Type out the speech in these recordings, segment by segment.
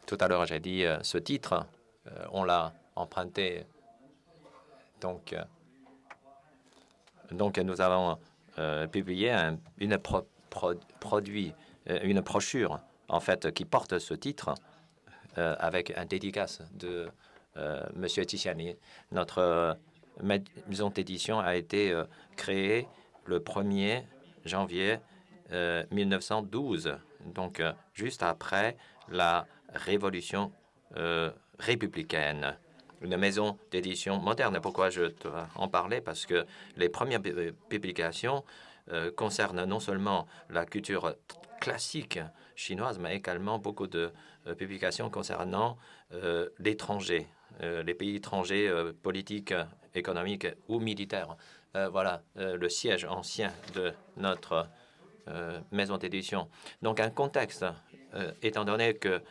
Tout à l'heure, j'ai dit ce titre, on l'a emprunté. Donc, nous avons publié une brochure, en fait, qui porte ce titre avec un dédicace de M. Tishani. Notre maison d'édition a été créée le 1er janvier 1912, donc juste après la Révolution républicaine. Une maison d'édition moderne. Pourquoi je dois en parler? Parce que les premières publications concernent non seulement la culture classique chinoise, mais également beaucoup de publications concernant l'étranger, les pays étrangers politiques, économiques ou militaires. Voilà le siège ancien de notre maison d'édition. Donc un contexte, étant donné que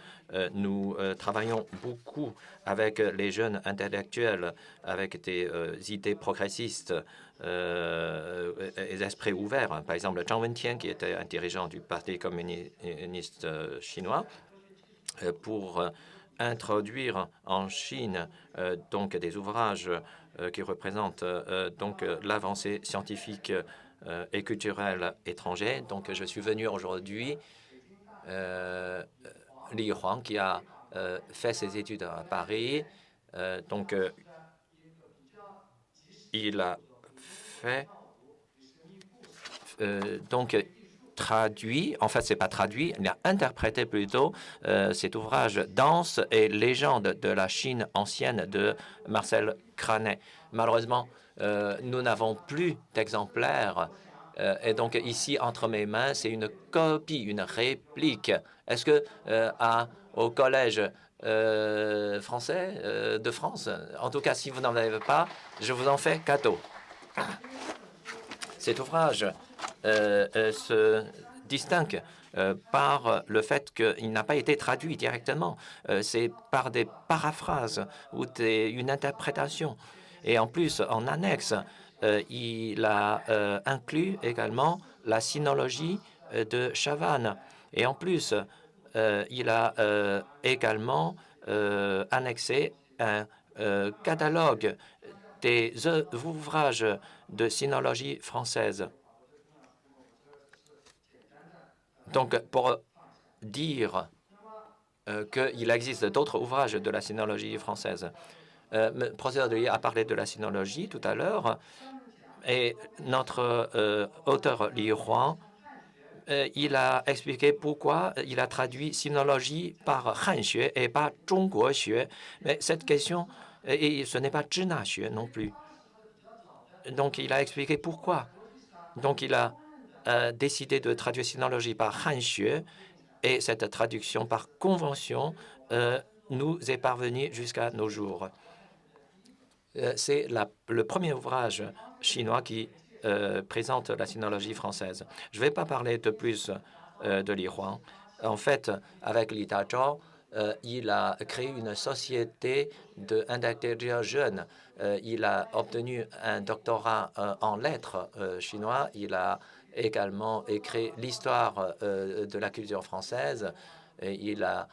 nous travaillons beaucoup avec les jeunes intellectuels, avec des idées progressistes et esprits ouverts. Par exemple, Zhang Wentian, qui était un dirigeant du Parti communiste chinois, pour introduire en Chine donc des ouvrages qui représentent donc l'avancée scientifique et culturelle étrangère. Donc, je suis venu aujourd'hui. Li Huang, qui a fait ses études à Paris, il a fait traduit, en fait, c'est pas traduit, il a interprété plutôt cet ouvrage Danse et légende de la Chine ancienne de Marcel Cranet. Malheureusement, nous n'avons plus d'exemplaires. Et donc, ici, entre mes mains, c'est une copie, une réplique. Est-ce que au Collège français de France, en tout cas, si vous n'en avez pas, je vous en fais cadeau. Cet ouvrage se distingue par le fait qu'il n'a pas été traduit directement. C'est par des paraphrases ou une interprétation. Et en plus, en annexe, il a inclus également la sinologie de Chavannes. Et en plus, il a également annexé un catalogue des ouvrages de sinologie française. Donc, pour dire qu'il existe d'autres ouvrages de la sinologie française, le professeur Delis a parlé de la sinologie tout à l'heure, et notre auteur Li Huang, il a expliqué pourquoi il a traduit sinologie par Han Xue et pas Zhongguo Xue. Mais cette question, et ce n'est pas Zhina Xue non plus. Donc, il a expliqué pourquoi. Donc, il a décidé de traduire sinologie par Han Xue, et cette traduction par convention nous est parvenue jusqu'à nos jours. C'est le premier ouvrage chinois qui présente la sinologie française. Je ne vais pas parler de plus de Li Huang. En fait, avec Li Dazhao, il a créé une société d'intellectuels jeunes. Il a obtenu un doctorat en lettres chinois. Il a également écrit l'histoire de la culture française. Et il a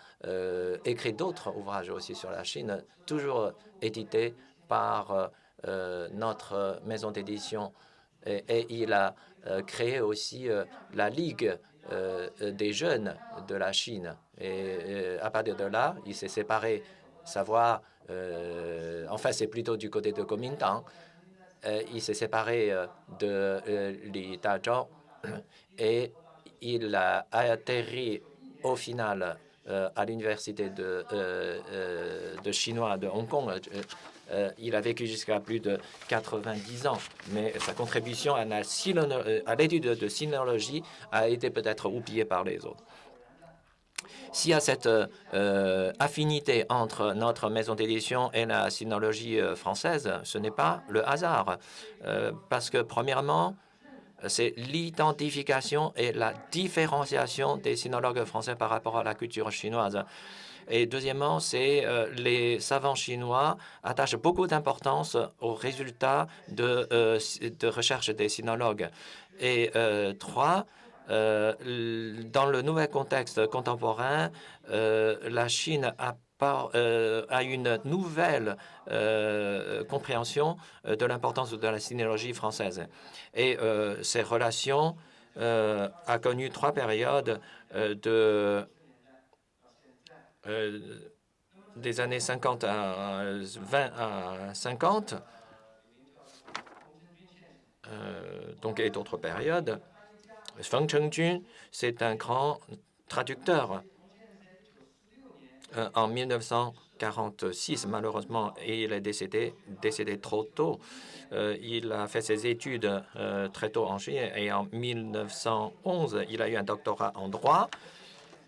écrit d'autres ouvrages aussi sur la Chine, toujours édités par notre maison d'édition. Et il a créé aussi la Ligue des jeunes de la Chine. Et à partir de là, il s'est séparé, savoir, enfin c'est plutôt du côté de Kuomintang, il s'est séparé de Li Dazhao et il a atterri au final à l'université de chinois de Hong Kong. Il a vécu jusqu'à plus de 90 ans, mais sa contribution à l'étude de sinologie a été peut-être oubliée par les autres. S'il y a cette affinité entre notre maison d'édition et la sinologie française, ce n'est pas le hasard, parce que premièrement, c'est l'identification et la différenciation des sinologues français par rapport à la culture chinoise. Et deuxièmement, c'est les savants chinois attachent beaucoup d'importance aux résultats de recherche des sinologues. Et trois, Dans le nouvel contexte contemporain, la Chine a une nouvelle compréhension de l'importance de la sinologie française. Et ces relations a connu 3 périodes des années 50 à 20 à 50, donc et d'autres périodes. Feng Chengjun, c'est un grand traducteur. En 1946, malheureusement, et il est décédé trop tôt. Il a fait ses études très tôt en Chine et en 1911, il a eu un doctorat en droit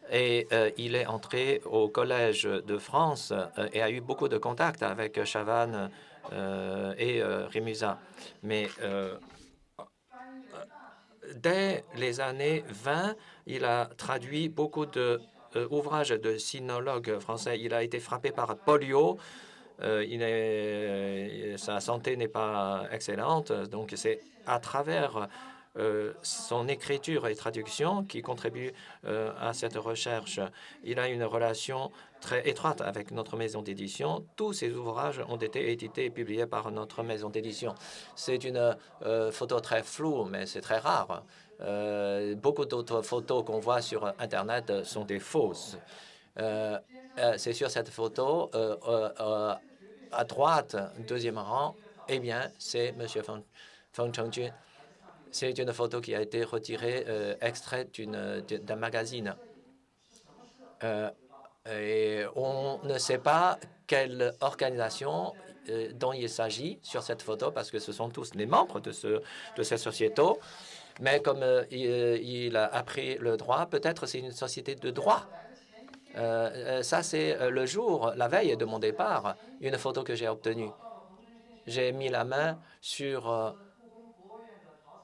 et il est entré au Collège de France et a eu beaucoup de contacts avec Chavannes et Rémusat. Mais dès les années 20, il a traduit beaucoup de ouvrages de sinologues français. Il a été frappé par polio. Sa santé n'est pas excellente. Donc, c'est à travers son écriture et traduction qui contribue à cette recherche. Il a une relation très étroite avec notre maison d'édition. Tous ses ouvrages ont été édités et publiés par notre maison d'édition. C'est une photo très floue, mais c'est très rare. Beaucoup d'autres photos qu'on voit sur Internet sont des fausses. C'est sur cette photo, à droite, deuxième rang, eh bien, c'est M. Feng Chengjun. C'est une photo qui a été retirée, extraite d'un magazine. Et on ne sait pas quelle organisation dont il s'agit sur cette photo, parce que ce sont tous les membres de cette société. Mais comme il a appris le droit, peut-être c'est une société de droit. Ça, c'est le jour, la veille de mon départ, une photo que j'ai obtenue. J'ai mis la main sur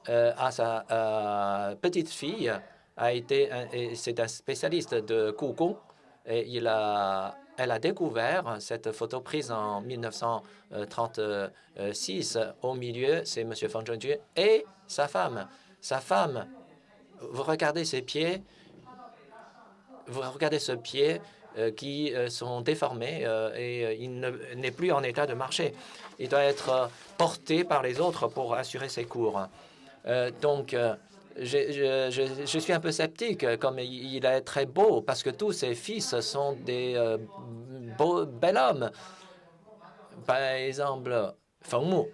à sa petite fille, c'est un spécialiste de Kugong, et elle a découvert cette photo prise en 1936. Au milieu, c'est M. Feng Zhongju et sa femme. Sa femme, vous regardez ses pieds, vous regardez ce pied qui sont déformés et il n'est plus en état de marcher. Il doit être porté par les autres pour assurer ses cours. Donc, je suis un peu sceptique, comme il est très beau, parce que tous ses fils sont des bels hommes. Par exemple, Feng Mu,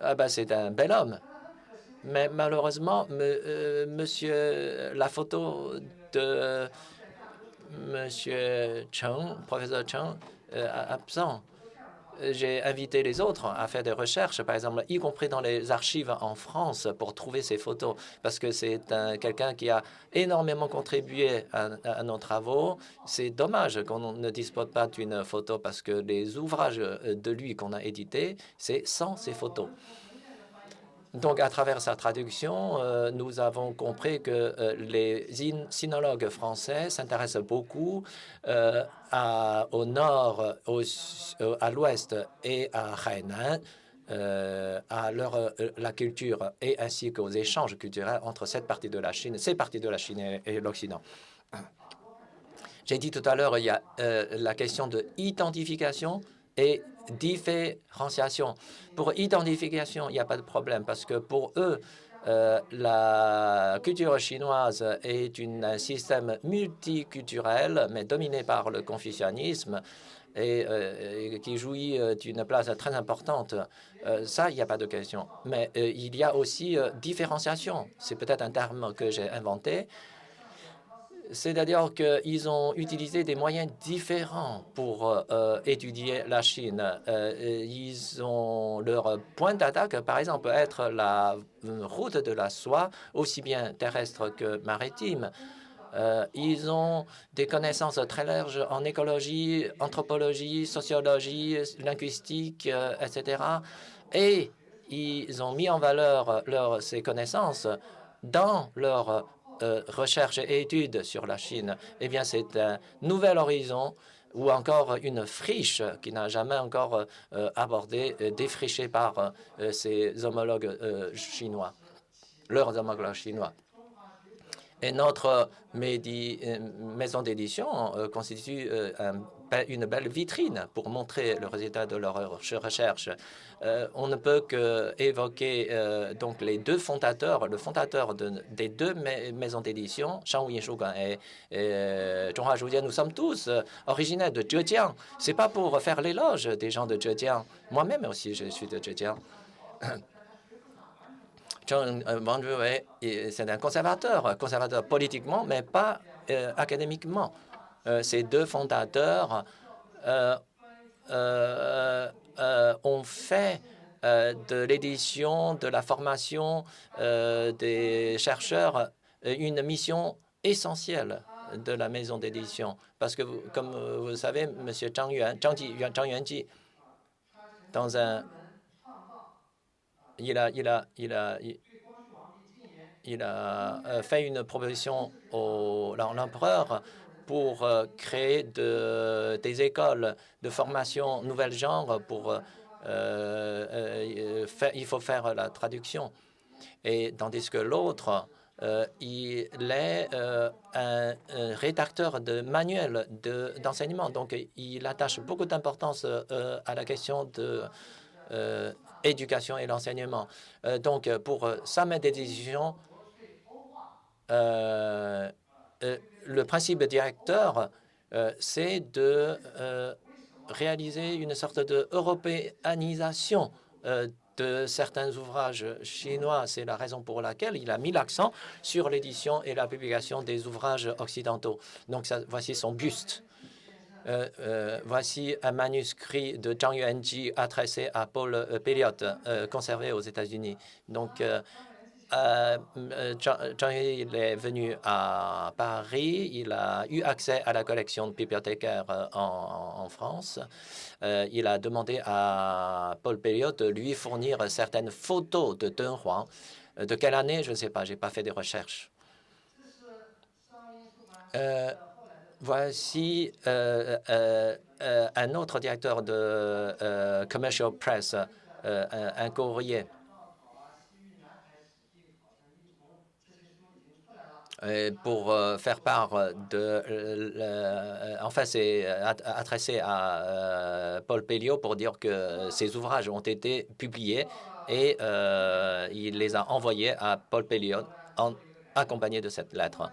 ah ben, c'est un bel homme. Mais malheureusement, la photo de Monsieur Cheng, professeur Cheng, absent. J'ai invité les autres à faire des recherches, par exemple, y compris dans les archives en France, pour trouver ces photos, parce que c'est quelqu'un qui a énormément contribué à nos travaux. C'est dommage qu'on ne dispose pas d'une photo, parce que les ouvrages de lui qu'on a édités, c'est sans ces photos. Donc, à travers sa traduction, nous avons compris que les sinologues français s'intéressent beaucoup au nord, à l'ouest et à Hainan, à la culture et ainsi qu'aux échanges culturels entre ces parties de la Chine et l'Occident. J'ai dit tout à l'heure, il y a la question de identification et différenciation. Pour identification, il n'y a pas de problème parce que pour eux, la culture chinoise est un système multiculturel, mais dominé par le confucianisme et qui jouit d'une place très importante. Ça, il n'y a pas de question. Mais il y a aussi différenciation. C'est peut-être un terme que j'ai inventé. C'est-à-dire qu'ils ont utilisé des moyens différents pour étudier la Chine. Ils ont leur point d'attaque, par exemple, peut être la route de la soie, aussi bien terrestre que maritime. Ils ont des connaissances très larges en écologie, anthropologie, sociologie, linguistique, etc. Et ils ont mis en valeur ces connaissances dans leur recherche et études sur la Chine. Eh bien, c'est un nouvel horizon ou encore une friche qui n'a jamais encore abordé, défrichée par ses homologues chinois, leurs homologues chinois. Et notre maison d'édition constitue une belle vitrine pour montrer le résultat de leurs recherches. On ne peut qu'évoquer donc les deux fondateurs, le fondateur des deux maisons d'édition, Shangwu Yinshuguan et Zhonghua Zhujian. Nous sommes tous originaires de Zhejiang. C'est pas pour faire l'éloge des gens de Zhejiang. Moi-même aussi, je suis de Zhejiang. Zheng Wangzhuwei, c'est un conservateur politiquement, mais pas académiquement. Ces deux fondateurs ont fait de l'édition, de la formation des chercheurs une mission essentielle de la maison d'édition. Parce que, comme vous le savez, M. Zhang Yuanji, dans un, il a fait une proposition à l'empereur pour créer des écoles de formation nouvel genre. Il faut faire la traduction. Et tandis que l'autre, il est un rédacteur de manuels d'enseignement. Donc, il attache beaucoup d'importance à la question de éducation et l'enseignement. Donc, pour sa maison d'édition, le principe directeur, c'est de réaliser une sorte de européanisation de certains ouvrages chinois. C'est la raison pour laquelle il a mis l'accent sur l'édition et la publication des ouvrages occidentaux. Donc, voici son buste. Voici un manuscrit de Zhang Yuanji adressé à Paul Pelliot, conservé aux États-Unis. Donc, Zhang Yuanji est venu à Paris. Il a eu accès à la collection bibliothécaire en France. Il a demandé à Paul Pelliot de lui fournir certaines photos de Deng Huang. De quelle année, je ne sais pas, je n'ai pas fait des recherches. Voici un autre directeur de Commercial Press, un courrier. Pour faire part de... enfin, c'est adressé à Paul Pelliot pour dire que ses ouvrages ont été publiés et il les a envoyés à Paul Pelliot accompagnés de cette lettre.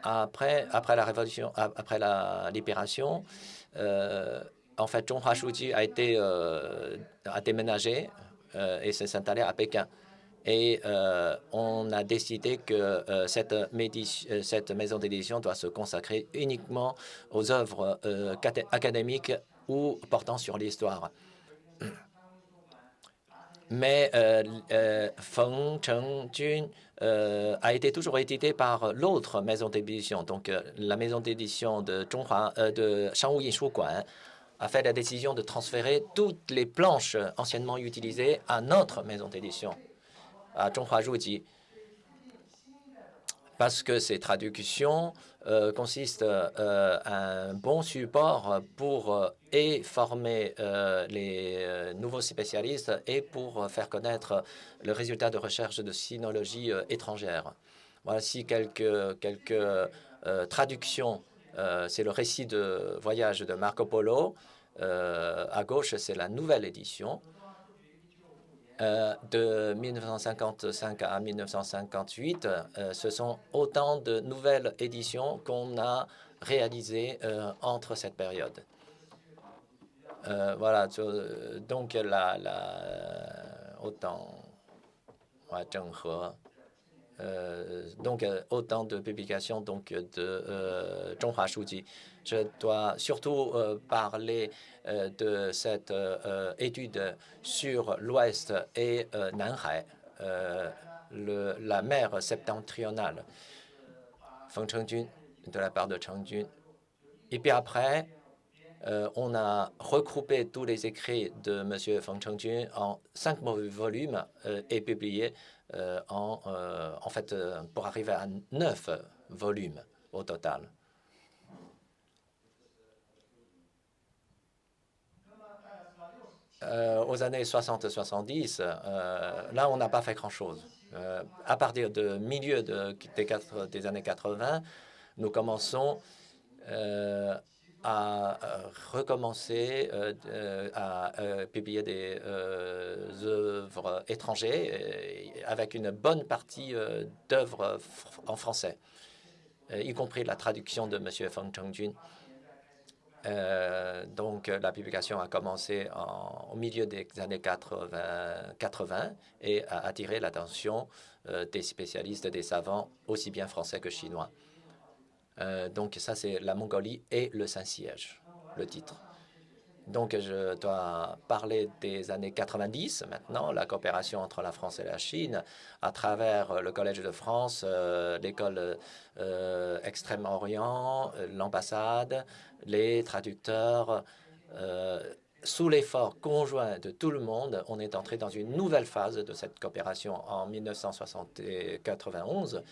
Après la Révolution, après la Libération, en fait, Zhonghua Shuji a déménagé et s'est installé à Pékin. Et on a décidé que cette maison d'édition doit se consacrer uniquement aux œuvres académiques ou portant sur l'histoire. Mais Feng Chengjun a été toujours édité par l'autre maison d'édition. Donc, la maison d'édition de Shangwu Yinshuguan a fait la décision de transférer toutes les planches anciennement utilisées à notre maison d'édition, à Zhonghua Zhuji, parce que ces traductions consistent un bon support pour former les nouveaux spécialistes et pour faire connaître le résultat de recherche de sinologie étrangère. Voici quelques traductions. C'est le récit de voyage de Marco Polo. À gauche, c'est la nouvelle édition. De 1955 à 1958, ce sont autant de nouvelles éditions qu'on a réalisées entre cette période. Voilà, donc autant, donc autant de publications donc de Zhonghua Shuji. Je dois surtout parler de cette étude sur l'Ouest et Nanhai, la mer septentrionale, Feng Chengjun, de la part de Chengjun. Et puis après, on a regroupé tous les écrits de M. Feng Chengjun en 5 volumes et publié en fait pour arriver à 9 volumes au total. Aux années 60-70, là, on n'a pas fait grand-chose. À partir de milieu des années 80, nous commençons à recommencer à publier des œuvres étrangères avec une bonne partie d'œuvres en français, y compris la traduction de M. Feng Chengjun. Donc, la publication a commencé au milieu des années 80 et a attiré l'attention des spécialistes, des savants, aussi bien français que chinois. Donc, ça, c'est la Mongolie et le Saint-Siège, le titre. Donc, je dois parler des années 90 maintenant, la coopération entre la France et la Chine à travers le Collège de France, l'école Extrême-Orient, l'ambassade, les traducteurs. Sous l'effort conjoint de tout le monde, on est entré dans une nouvelle phase de cette coopération en 1991.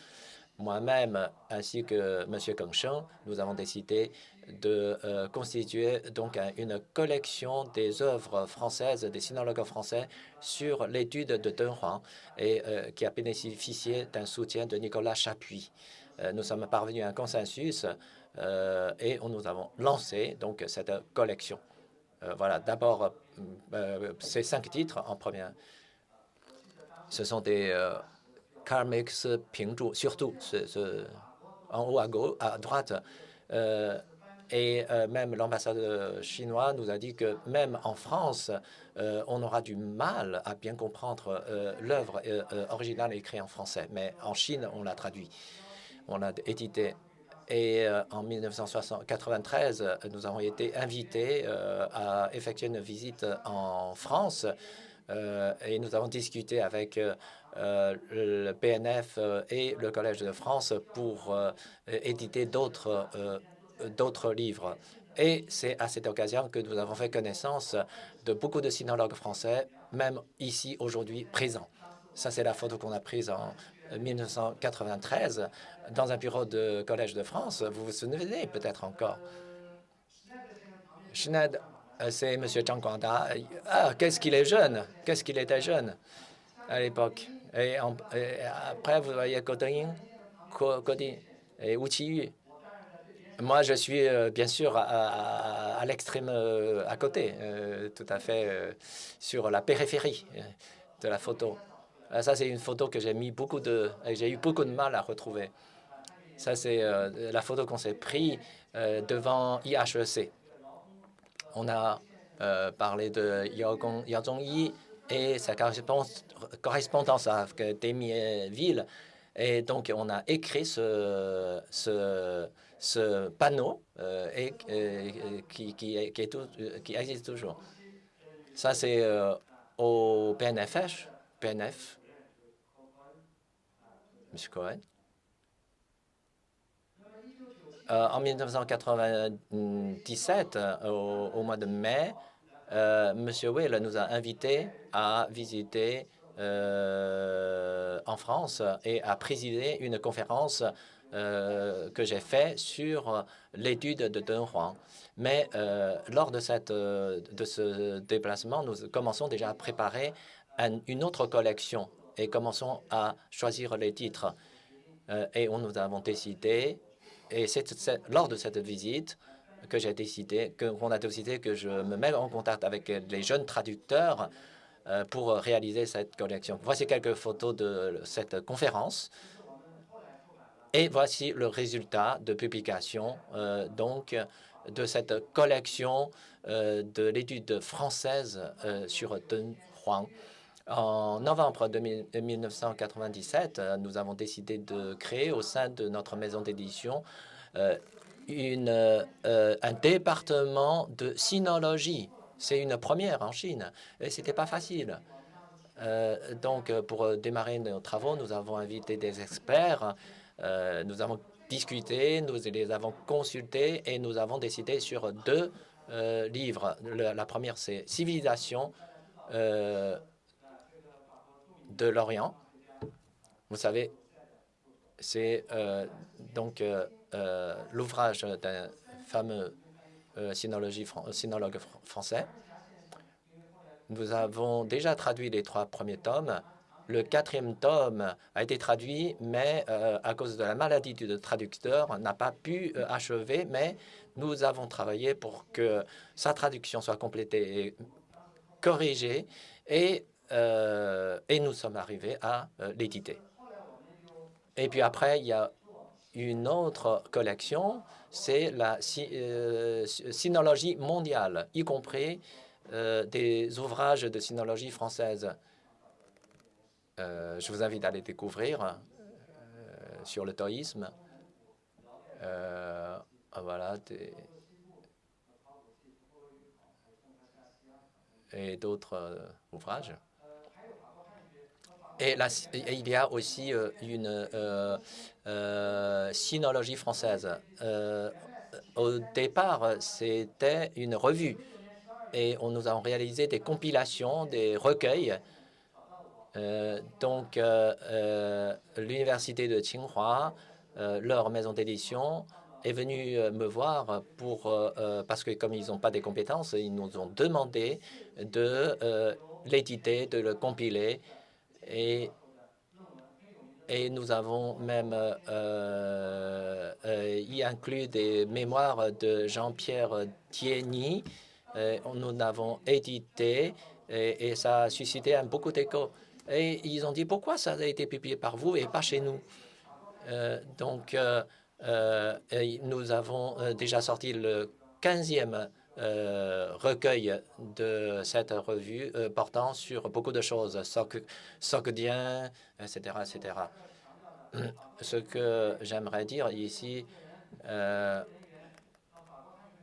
Moi-même, ainsi que M. Kengshen, nous avons décidé de constituer donc une collection des œuvres françaises, des sinologues français sur l'étude de Dun Huang et qui a bénéficié d'un soutien de Nicolas Chapuis. Nous sommes parvenus à un consensus et nous avons lancé donc cette collection. Voilà, d'abord, ces 5 titres en premier. Ce sont des Karmics Pingzhu, surtout en haut à droite. Et même l'ambassade chinoise nous a dit que même en France, on aura du mal à bien comprendre l'œuvre originale écrite en français. Mais en Chine, on l'a traduit, on l'a édité. Et en 1993, nous avons été invités à effectuer une visite en France et nous avons discuté avec le PNF et le Collège de France pour éditer d'autres livres. Et c'est à cette occasion que nous avons fait connaissance de beaucoup de sinologues français, même ici aujourd'hui présents. Ça, c'est la photo qu'on a prise en 1993 dans un bureau de Collège de France. Vous vous souvenez peut-être encore. Schneid, c'est M. Zhang Guangda. Ah, qu'est-ce qu'il est jeune! Qu'est-ce qu'il était jeune à l'époque. Et après, vous voyez Godin et Wu Qiyu. Moi, je suis bien sûr à l'extrême à côté, tout à fait sur la périphérie de la photo. Ça, c'est une photo que j'ai eu beaucoup de mal à retrouver. Ça, c'est la photo qu'on s'est prise devant IHEC. On a parlé de Yao Zhongyi et sa correspondance avec Démieville. Et donc, on a écrit ce panneau qui existe toujours. Ça, c'est au PNF, M. Cohen. En 1997, au mois de mai, M. Will nous a invités à visiter en France et à présider une conférence que j'ai faite sur l'étude de Dun Huang. Mais lors de ce déplacement, nous commençons déjà à préparer une autre collection et commençons à choisir les titres. Et nous avons décidé, et c'est lors de cette visite qu'on a décidé que je me mette en contact avec les jeunes traducteurs pour réaliser cette collection. Voici quelques photos de cette conférence. Et voici le résultat de publication donc de cette collection de l'étude française sur Dun Huang. En novembre 1997, nous avons décidé de créer au sein de notre maison d'édition un département de sinologie. C'est une première en Chine et ce n'était pas facile. Donc, pour démarrer nos travaux, nous avons invité des experts, nous avons discuté, nous les avons consultés et nous avons décidé sur 2 livres. La première, c'est Civilisation de l'Orient. Vous savez, c'est donc l'ouvrage d'un fameux sinologue français. Nous avons déjà traduit les 3 premiers tomes Le 4e tome a été traduit, mais à cause de la maladie du traducteur, n'a pas pu achever, mais nous avons travaillé pour que sa traduction soit complétée et corrigée, et nous sommes arrivés à l'éditer. Et puis après, il y a une autre collection, c'est la sinologie mondiale, y compris des ouvrages de sinologie française. Je vous invite à les découvrir sur le taoïsme. Voilà, et d'autres ouvrages. Et il y a aussi une sinologie française. Au départ, c'était une revue et nous avons réalisé des compilations, des recueils. Donc, l'université de Tsinghua, leur maison d'édition, est venue me voir parce que comme ils n'ont pas des compétences, ils nous ont demandé de l'éditer, de le compiler. Et, nous avons même y inclus des mémoires de Jean-Pierre Thiény. Nous l'avons édité et ça a suscité beaucoup d'écho. Et ils ont dit pourquoi ça a été publié par vous et pas chez nous. Donc, nous avons déjà sorti le 15e recueil de cette revue portant sur beaucoup de choses, Sogdien, etc., etc. Ce que j'aimerais dire ici,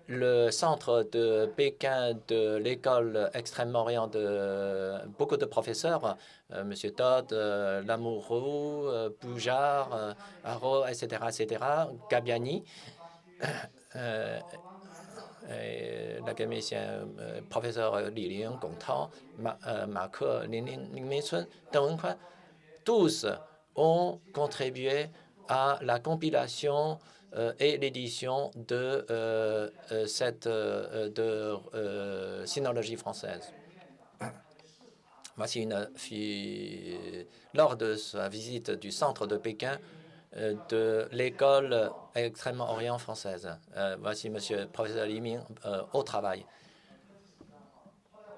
le centre de Pékin de l'école Extrême-Orient de beaucoup de professeurs, M. Todd, Lamoureux, Poujard, Haro, etc., Gabiani, l'académicien professeur Li Ling, Gong Tao, Ma Ke, Ling Meicun, Deng Wenquan, tous ont contribué à la compilation et l'édition de cette sinologie française. Voici lors de sa visite du centre de Pékin de l'école Extrême-Orient française. Voici Monsieur le professeur Li Ming au travail.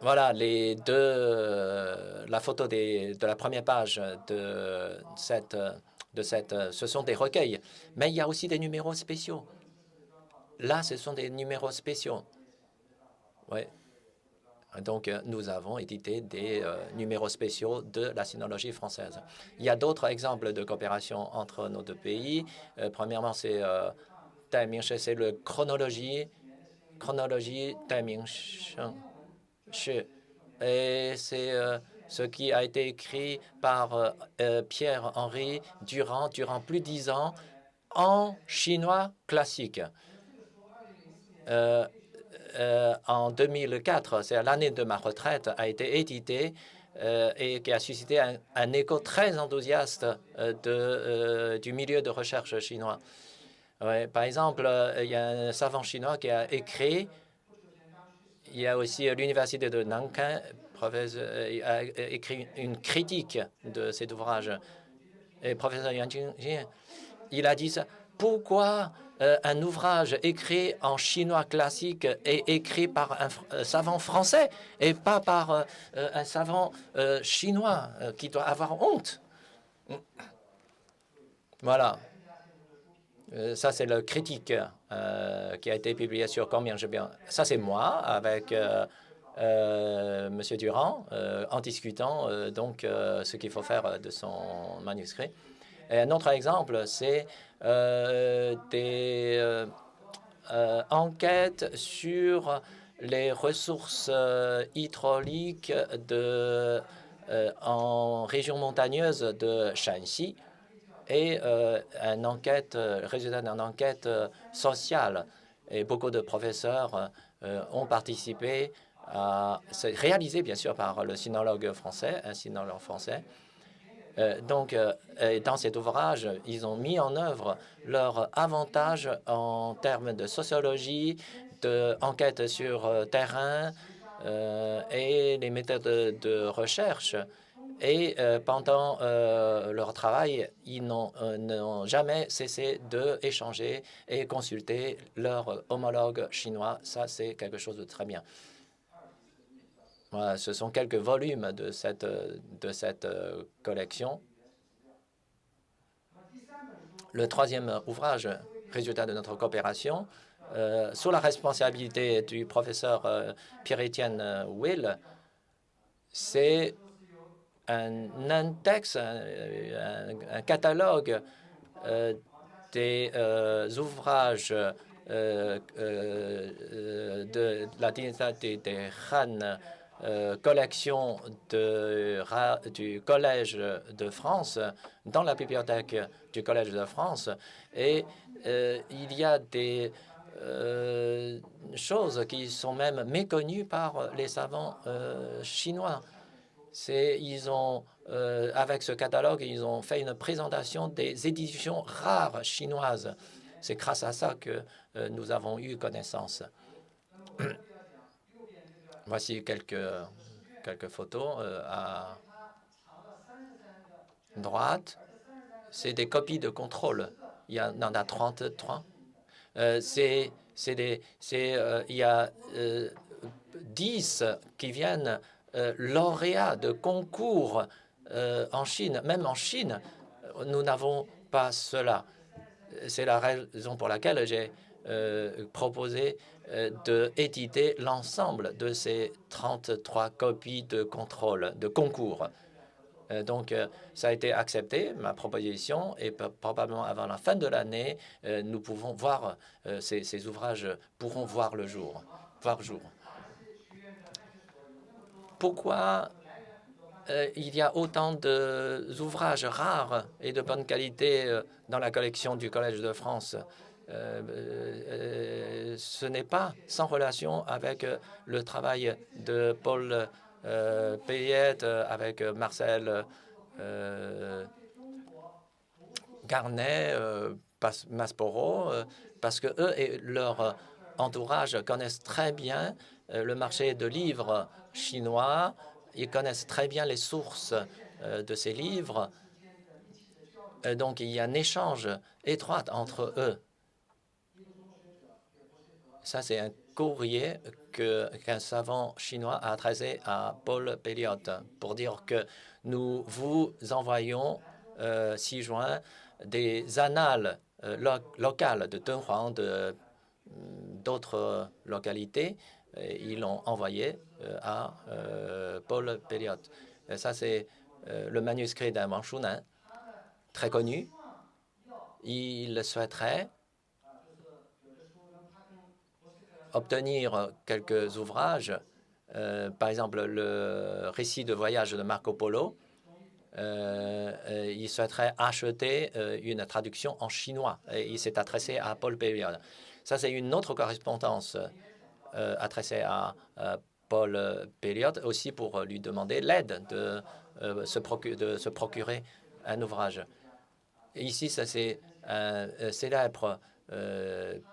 Voilà la photo de la première page ce sont des recueils, mais il y a aussi des numéros spéciaux. Là, ce sont des numéros spéciaux. Oui. Donc, nous avons édité des numéros spéciaux de la sinologie française. Il y a d'autres exemples de coopération entre nos deux pays. Premièrement, c'est c'est le chronologie Taimingsheng. Et c'est ce qui a été écrit par Pierre-Henri durant plus de 10 ans en chinois classique. En 2004, c'est l'année de ma retraite, a été édité et qui a suscité un écho très enthousiaste du milieu de recherche chinois. Ouais, par exemple, il y a un savant chinois qui a écrit, il y a aussi l'université de Nankin, a écrit une critique de cet ouvrage. Et professeur Yuan Jingjing, il a dit ça. Pourquoi un ouvrage écrit en chinois classique est écrit par un savant français et pas par un savant chinois qui doit avoir honte? Voilà. Ça, c'est le critique qui a été publié sur Combien je bien. Ça, c'est moi avec Monsieur Durand en discutant donc ce qu'il faut faire de son manuscrit. Et un autre exemple, c'est des enquêtes sur les ressources hydrauliques en région montagneuse de Shanxi et résultat d'une enquête sociale. Et beaucoup de professeurs ont participé c'est réalisé bien sûr par le sinologue français, un sinologue français. Donc, dans cet ouvrage, ils ont mis en œuvre leurs avantages en termes de sociologie, d'enquête sur terrain et les méthodes de recherche. Et pendant leur travail, ils n'ont jamais cessé d'échanger et consulter leurs homologues chinois. Ça, c'est quelque chose de très bien. Voilà, ce sont quelques volumes de cette collection. Le troisième ouvrage, résultat de notre coopération, sous la responsabilité du professeur Pierre-Étienne Will, c'est un index, un catalogue des ouvrages de la dynastie des Han, collection du Collège de France, dans la bibliothèque du Collège de France. Et il y a des choses qui sont même méconnues par les savants chinois. Ils ont, avec ce catalogue, ils ont fait une présentation des éditions rares chinoises. C'est grâce à ça que nous avons eu connaissance. Voici quelques photos à droite. C'est des copies de contrôle. Il y en a 33. Il y a 10 qui viennent lauréats de concours en Chine. Même en Chine, nous n'avons pas cela. C'est la raison pour laquelle j'ai proposé d'éditer l'ensemble de ces 33 copies de contrôle, de concours. Donc, ça a été accepté, ma proposition, et probablement avant la fin de l'année, nous pouvons voir, ces ouvrages pourront voir le jour. Pourquoi il y a autant d'ouvrages rares et de bonne qualité dans la collection du Collège de France? Ce n'est pas sans relation avec le travail de Paul Payette, avec Marcel Garnet, Masporo, parce que eux et leur entourage connaissent très bien le marché de livres chinois. Ils connaissent très bien les sources de ces livres. Donc, il y a un échange étroit entre eux. Ça, c'est un courrier qu'un savant chinois a adressé à Paul Pelliot pour dire que nous vous envoyons 6 juin des annales locales de Dunhuang, d'autres localités. Ils l'ont envoyé à Paul Pelliot. Ça, c'est le manuscrit d'un Manshunan très connu. Il souhaiterait obtenir quelques ouvrages, par exemple le récit de voyage de Marco Polo. Il souhaiterait acheter une traduction en chinois et il s'est adressé à Paul Pelliot. Ça, c'est une autre correspondance adressée à Paul Pelliot, aussi pour lui demander l'aide de se procurer un ouvrage. Et ici, ça c'est un célèbre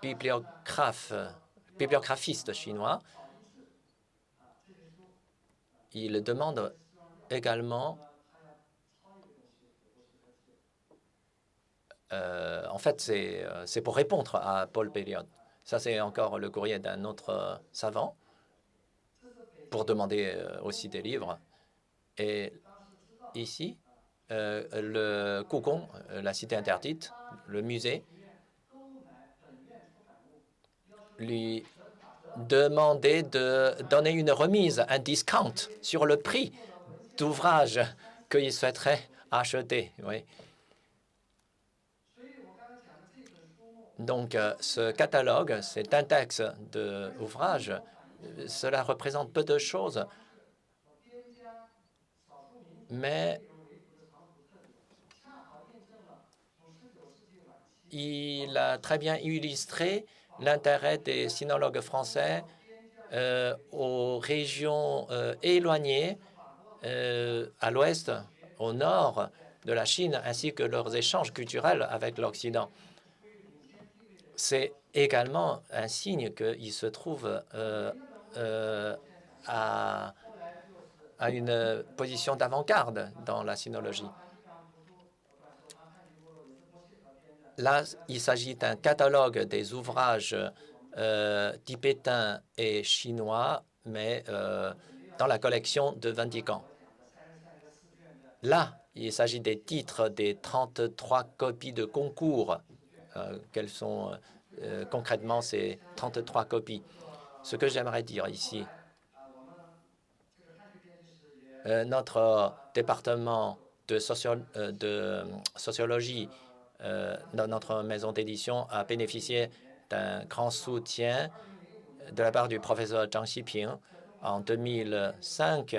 bibliographiste chinois. Il demande également, en fait, c'est pour répondre à Paul Pelliot. Ça, c'est encore le courrier d'un autre savant pour demander aussi des livres. Et ici, le Kukong, la cité interdite, le musée, lui demandait de donner une remise, un discount sur le prix d'ouvrage qu'il souhaiterait acheter. Oui. Donc, ce catalogue, cet index d'ouvrages, cela représente peu de choses, mais il a très bien illustré l'intérêt des sinologues français aux régions éloignées, à l'ouest, au nord de la Chine, ainsi que leurs échanges culturels avec l'Occident. C'est également un signe qu'il se trouve à a une position d'avant-garde dans la sinologie. Là, il s'agit d'un catalogue des ouvrages tibétains et chinois, mais dans la collection de Vatican. Là, il s'agit des titres des 33 copies de concours. Quelles sont concrètement ces 33 copies? Ce que j'aimerais dire ici, notre département de sociologie dans notre maison d'édition a bénéficié d'un grand soutien de la part du professeur Zhang Xiping. En 2005,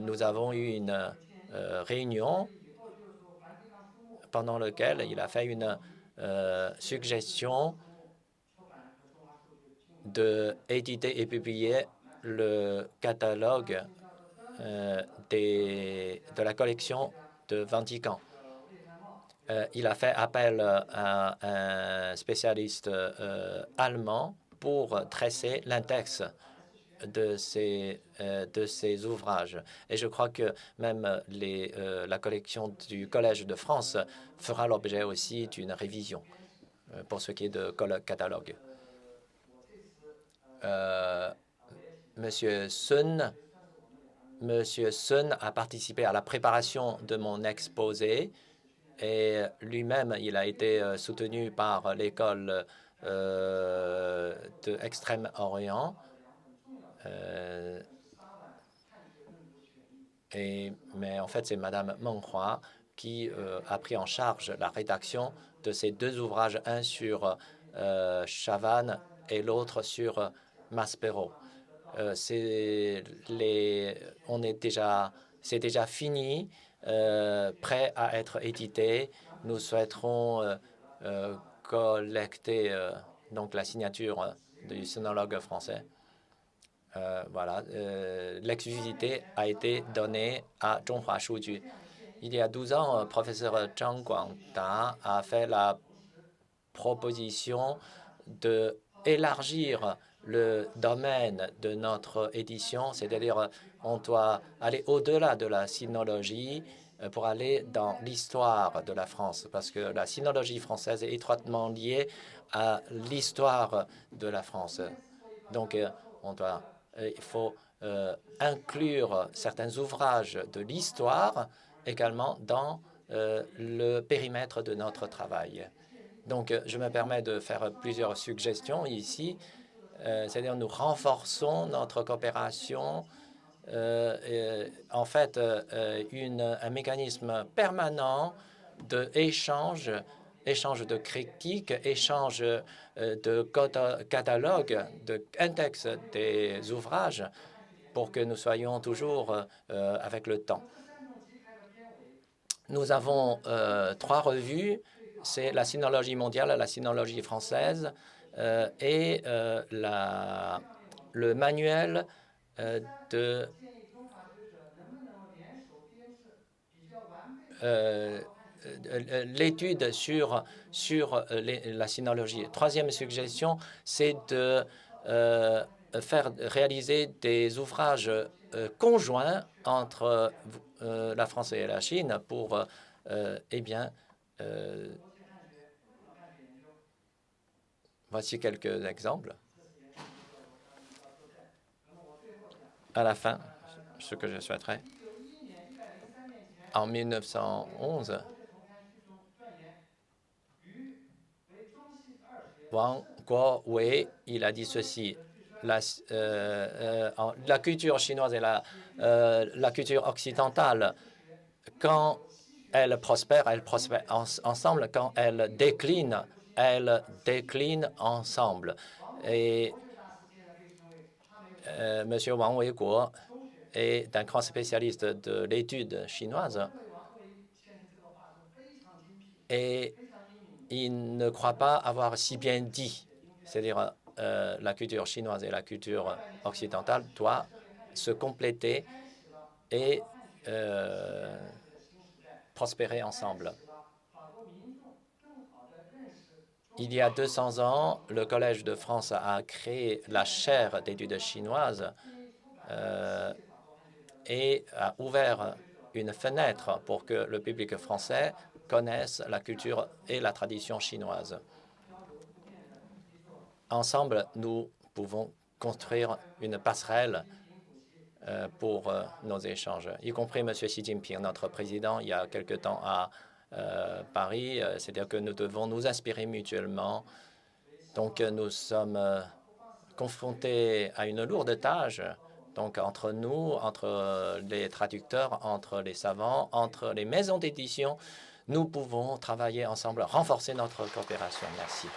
nous avons eu une réunion pendant laquelle il a fait une suggestion d'éditer et publier le catalogue de la collection de Vatican. Il a fait appel à un spécialiste allemand pour tresser l'index de ces ouvrages. Et je crois que même la collection du Collège de France fera l'objet aussi d'une révision pour ce qui est de catalogue. Monsieur Sun a participé à la préparation de mon exposé et lui-même, il a été soutenu par l'école de Extrême-Orient. Mais en fait, c'est Madame Meng Hua qui a pris en charge la rédaction de ces deux ouvrages, un sur Chavannes et l'autre sur Maspero. C'est déjà fini, prêt à être édité. Nous souhaiterons collecter donc la signature du sinologue français. Voilà, l'exclusivité a été donnée à Zhonghua Shuju. Il y a 12 ans, professeur Zhang Guangda a fait la proposition d'élargir le domaine de notre édition, c'est-à-dire on doit aller au-delà de la sinologie pour aller dans l'histoire de la France, parce que la sinologie française est étroitement liée à l'histoire de la France. Donc, il faut inclure certains ouvrages de l'histoire également dans le périmètre de notre travail. Donc, je me permets de faire plusieurs suggestions ici. C'est-à-dire, nous renforçons notre coopération. En fait, un mécanisme permanent d'échange, échange de critiques, échange de catalogues, d'index des ouvrages pour que nous soyons toujours avec le temps. Nous avons 3 revues, c'est la Sinologie mondiale, la Sinologie française et le manuel de l'étude sur la sinologie. Troisième suggestion, c'est de faire réaliser des ouvrages conjoints entre la France et la Chine pour, eh bien, voici quelques exemples. À la fin, ce que je souhaiterais. En 1911, Wang Guowei, il a dit ceci. La culture chinoise et la culture occidentale, quand elles prospèrent ensemble. Quand elles déclinent ensemble. Et M. Wang Weiguo est un grand spécialiste de l'étude chinoise et il ne croit pas avoir si bien dit, c'est-à-dire la culture chinoise et la culture occidentale doivent se compléter et prospérer ensemble. Il y a 200 ans, le Collège de France a créé la chaire d'études chinoises et a ouvert une fenêtre pour que le public français connaisse la culture et la tradition chinoise. Ensemble, nous pouvons construire une passerelle pour nos échanges, y compris M. Xi Jinping, notre président, il y a quelque temps à Paris. C'est-à-dire que nous devons nous inspirer mutuellement. Donc, nous sommes confrontés à une lourde tâche. Donc, entre nous, entre les traducteurs, entre les savants, entre les maisons d'édition, nous pouvons travailler ensemble, renforcer notre coopération. Merci.